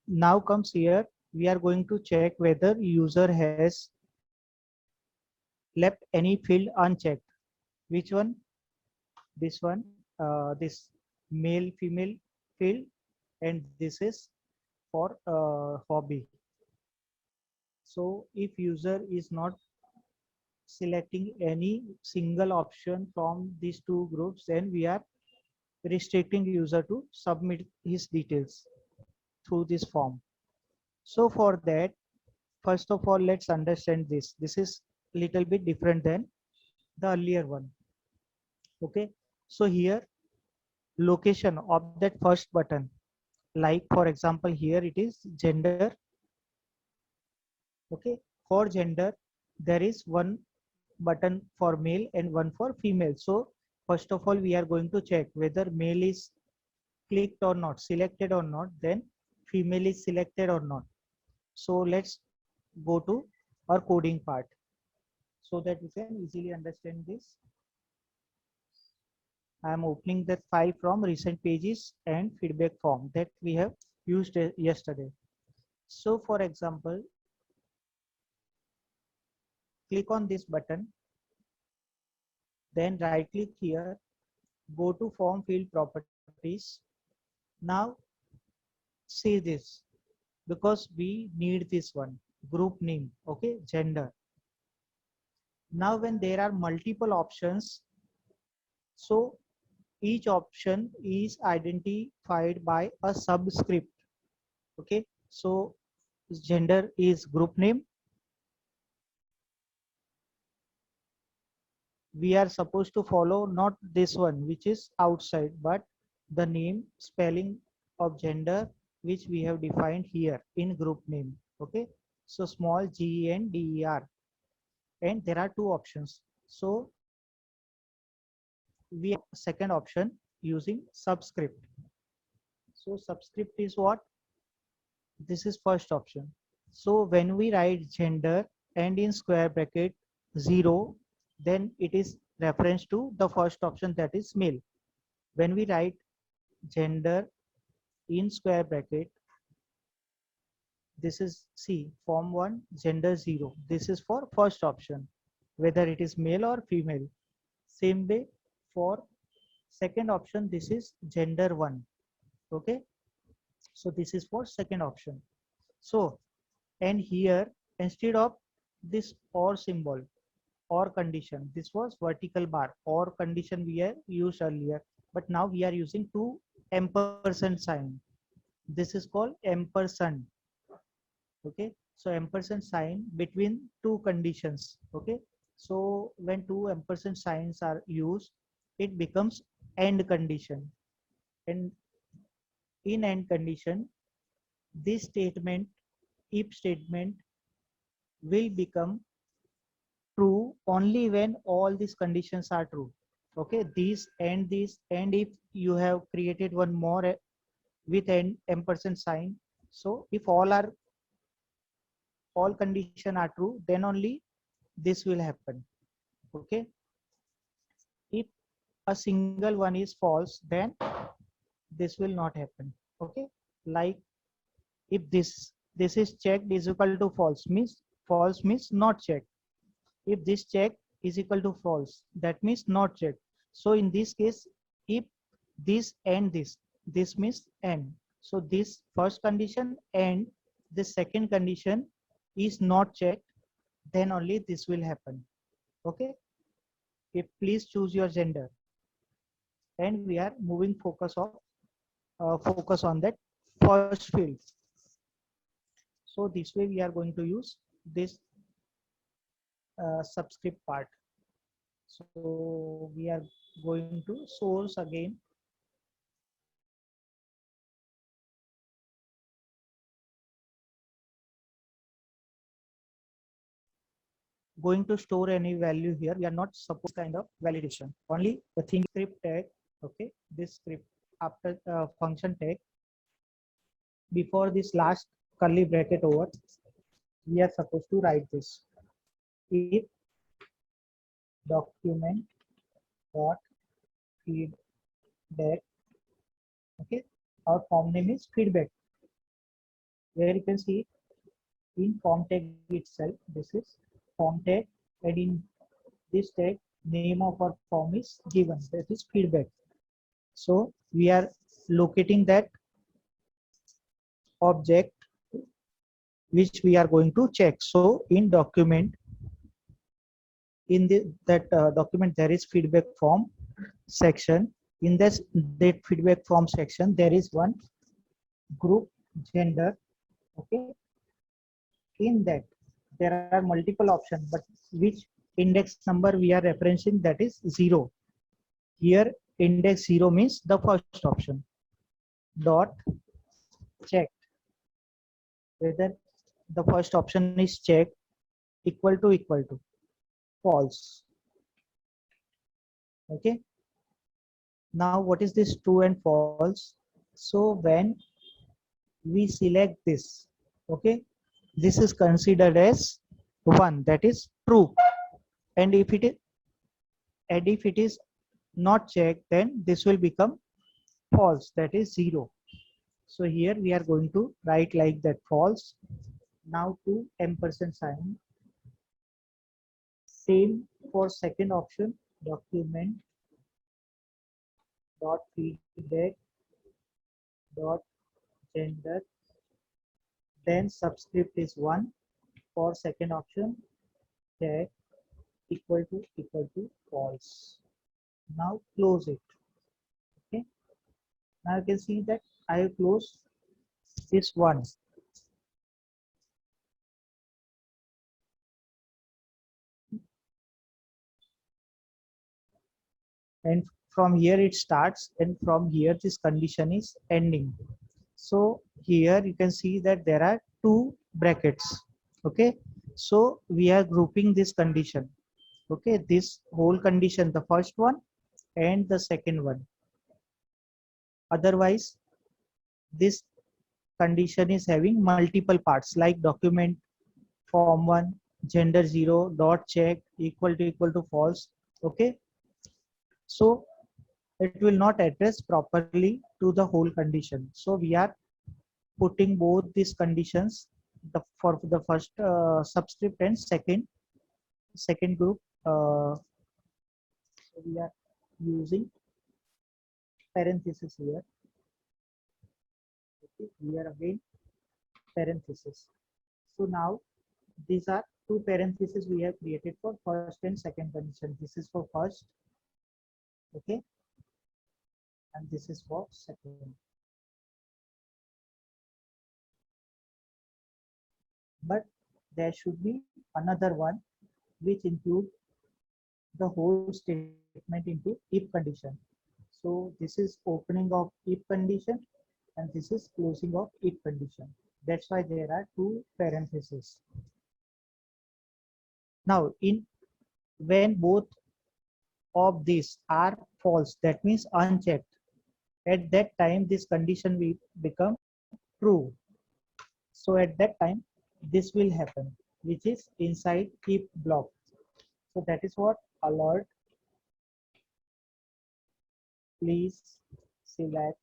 now comes here, we are going to check whether user has left any field unchecked. Which one? This one, this male female field, and this is for hobby. So if user is not selecting any single option from these two groups, then we are restricting user to submit his details through this form. So for that, first of all, let's understand this. This is little bit different than the earlier one. Okay. So here, location of that first button, like for example, here it is gender. Okay. For gender, there is one button for male and one for female. So first of all, we are going to check whether male is clicked or not, selected or not, then female is selected or not. So let's go to our coding part so that we can easily understand this. I am opening that file from recent pages and feedback form that we have used yesterday. So for example, click on this button, then right click here, go to form field properties. Now see this, because we need this one, group name, okay, gender. Now when there are multiple options, so each option is identified by a subscript. Okay, so gender is group name. We are supposed to follow not this one which is outside, but the name spelling of gender which we have defined here in group name. Okay, so small GENDER, and there are two options. So we have second option using subscript. So subscript is what? This is first option. So when we write gender and in square bracket 0, then it is reference to the first option, that is male. When we write gender in square bracket, this is C, form 1, gender 0. This is for first option, whether it is male or female. Same way for second option, this is gender 1. Okay, so this is for second option. So, and here instead of this or symbol or condition, this was vertical bar or condition we have used earlier, but now we are using two ampersand sign. This is called ampersand. Okay, so ampersand sign between two conditions. Okay, so when two ampersand signs are used, it becomes and condition. And in and condition, this statement, if statement, will become true only when all these conditions are true. Okay, these, and if you have created one more with an ampersand sign, so if all condition are true, then only this will happen. Okay, if a single one is false, then this will not happen. Okay, like if this is checked is equal to false means not checked. If this check is equal to false, that means not checked. So in this case, if this and this means and. So this first condition and this second condition is not checked, then only this will happen. Okay, if please choose your gender, and we are moving focus on that first field. So this way we are going to use this subscript part. So we are going to source again. Going to store any value here. We are not supposed kind of validation. Only the thing script tag. Okay, this script after function tag before this last curly bracket over, we are supposed to write this. If document dot feedback. Okay, our form name is feedback. where you can see in form tag itself, this is form tag, and in this tag, name of our form is given, that is feedback. So we are locating that object which we are going to check. So in document, in that document, there is feedback form section. In this that feedback form section, there is one group gender. Okay, in that there are multiple options, but which index number we are referencing, that is 0. Here index 0 means the first option. Dot check whether the first option is checked, equal to false. Okay, now what is this true and false? So when we select this, okay, this is considered as 1, that is true. And if it is not checked, then this will become false, that is 0. So here we are going to write like that, false. Now to ampersand sign. Same for second option, document dot feedback dot gender, then subscript is 1 for second option, tag equal to false. Now close it. Okay, now you can see that I have closed this one. And from here it starts, and from here this condition is ending. So here you can see that there are two brackets. Okay, so we are grouping this condition. Okay, this whole condition, the first one and the second one. Otherwise this condition is having multiple parts, like document form 1 gender 0 dot check equal to false. Okay, so it will not address properly to the whole condition. So we are putting both these conditions, for the first subscript and second group. So we are using parenthesis here. Okay, here again parenthesis. So now these are two parentheses we have created for first and second condition. This is for first, okay, and this is for second. But there should be another one which include the whole statement into if condition. So this is opening of if condition, and this is closing of if condition. That's why there are two parentheses. Now in when both of these are false, that means unchecked, at that time this condition will become true. So at that time this will happen, which is inside if block. So that is what alert, please select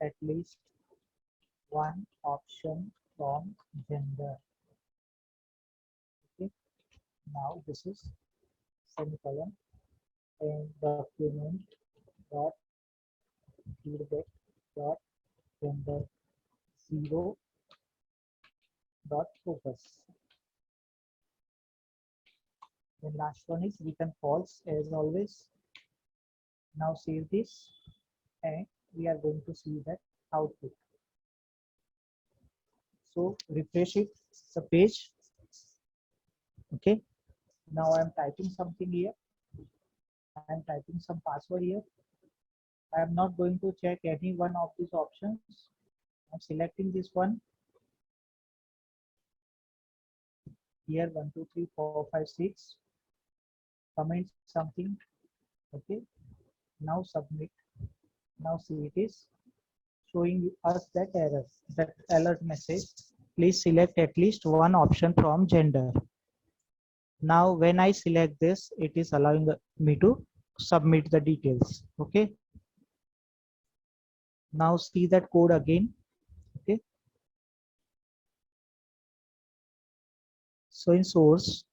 at least one option from gender. Okay, now this is semicolon, and document dot feedback dot gender 0 dot focus. The last one is return false as always. Now save this, and we are going to see that output. So refresh it, the page. Okay, now I am typing something here. I am typing some password here. I am not going to check any one of these options. I'm selecting this one. Here 1 2 3 4 5 6. Comment something. Okay, now submit. Now see, it is showing us that error, that alert message. Please select at least one option from gender. Now when I select this, it is allowing me to submit the details. Okay, now see that code again. Okay, So in source,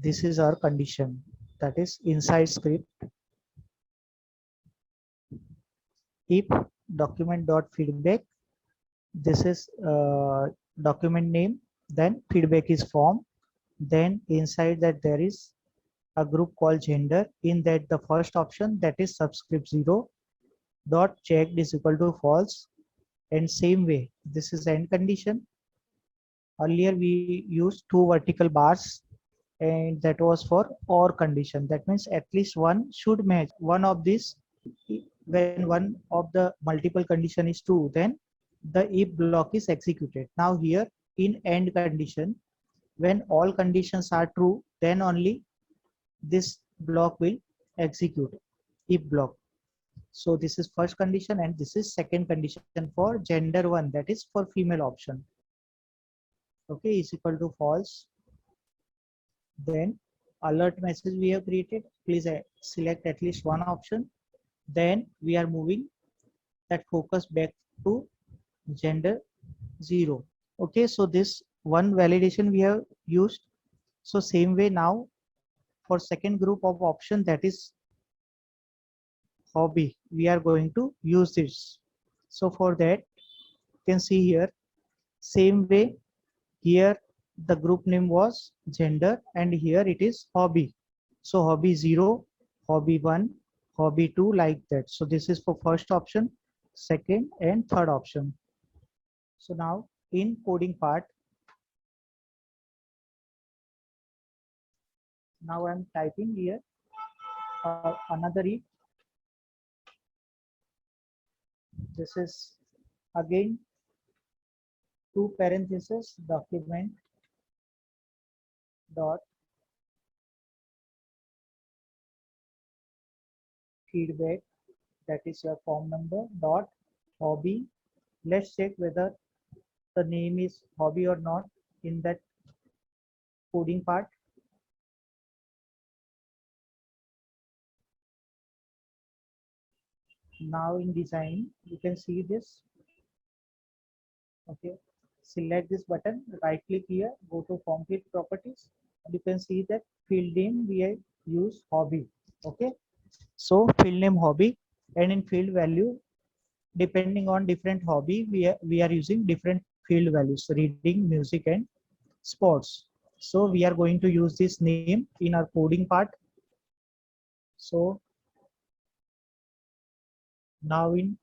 this is our condition, that is inside script. If document.feedback, this is document name, then feedback is form, then inside that there is a group called gender. In that the first option, that is subscript 0 dot checked is equal to false, and same way this is end condition. Earlier we used two vertical bars, and that was for or condition. That means at least one should match one of these. When one of the multiple condition is true, then the if block is executed. Now here in end condition, when all conditions are true, then only this block will execute, if block. So this is first condition, and this is second condition for gender one, that is for female option. Okay, is equal to false. Then alert message we have created, please select at least one option. Then we are moving that focus back to gender 0. Okay, so this one validation we have used. So same way now for second group of option, that is hobby, we are going to use this. So for that you can see here, same way, here the group name was gender and here it is hobby. So hobby 0, hobby 1, hobby 2, like that. So this is for first option, second and third option. So now in coding part, now I'm typing here another if. This is again two parentheses, document dot feedback, that is your form number, dot hobby. Let's check whether the name is hobby or not in that coding part. Now in design you can see this. Okay, select this button, right click here, go to form field properties, and you can see that field name we have used hobby. Okay, so field name hobby, and in field value, depending on different hobby, we are using different field values, reading, music and sports. So we are going to use this name in our coding part. So now in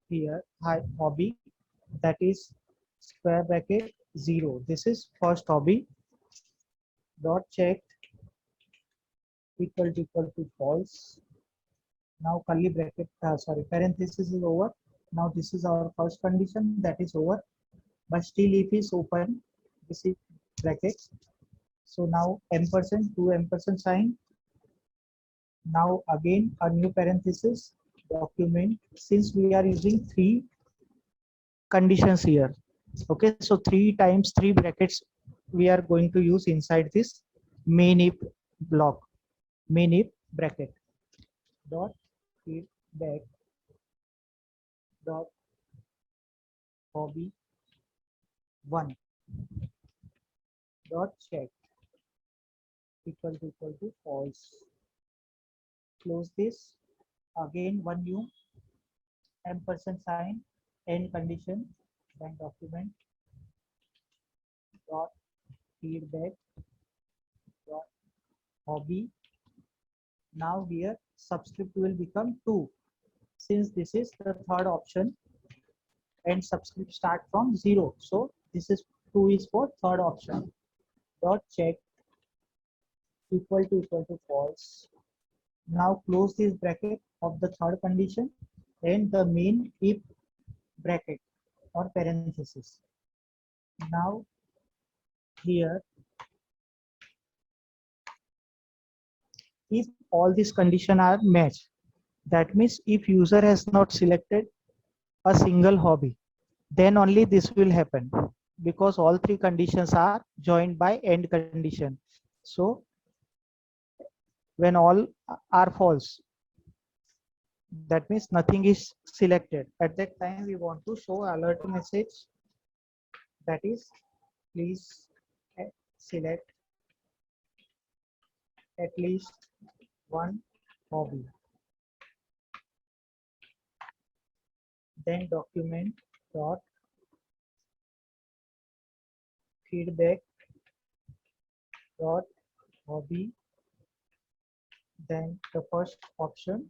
here, hobby, that is square bracket 0. This is first hobby dot checked equal to false. Now curly bracket, sorry, parenthesis is over. Now this is our first condition, that is over, but still if is open, this is bracket. So now ampersand, two ampersand sign. Now again a new parenthesis, document, since we are using three conditions here. Okay, so 3 times 3 brackets we are going to use inside this main if block, main if bracket dot feedback dot hobby 1 dot check equal to false. Close this. Again one new ampersand sign, end condition, then document dot feedback dot hobby. Now here subscript will become 2, since this is the third option and subscript start from 0. So this is 2 is for third option. Dot check equal to false. Now close this bracket of the third condition and the main if bracket or parenthesis. Now here, if all these conditions are matched, that means if user has not selected a single hobby, then only this will happen, because all three conditions are joined by end condition. So when all are false, That means nothing is selected. At that time, we want to show alert message, that is, please select at least one hobby. Then document dot feedback dot hobby. Then the first option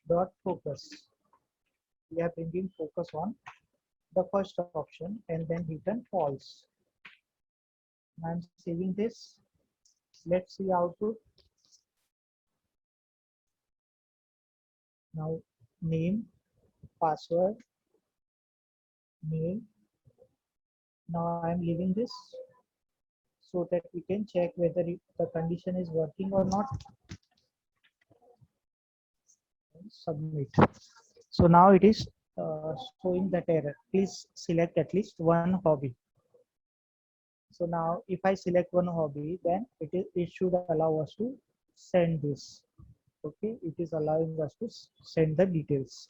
dot focus. We are bringing focus on the first option and then return false. I'm saving this. Let's see output. Now name, password, mail. Now I'm leaving this so that we can check whether the condition is working or not. Submit. So now it is showing that error. Please select at least one hobby. So now if I select one hobby, then it should allow us to send this. Okay, it is allowing us to send the details.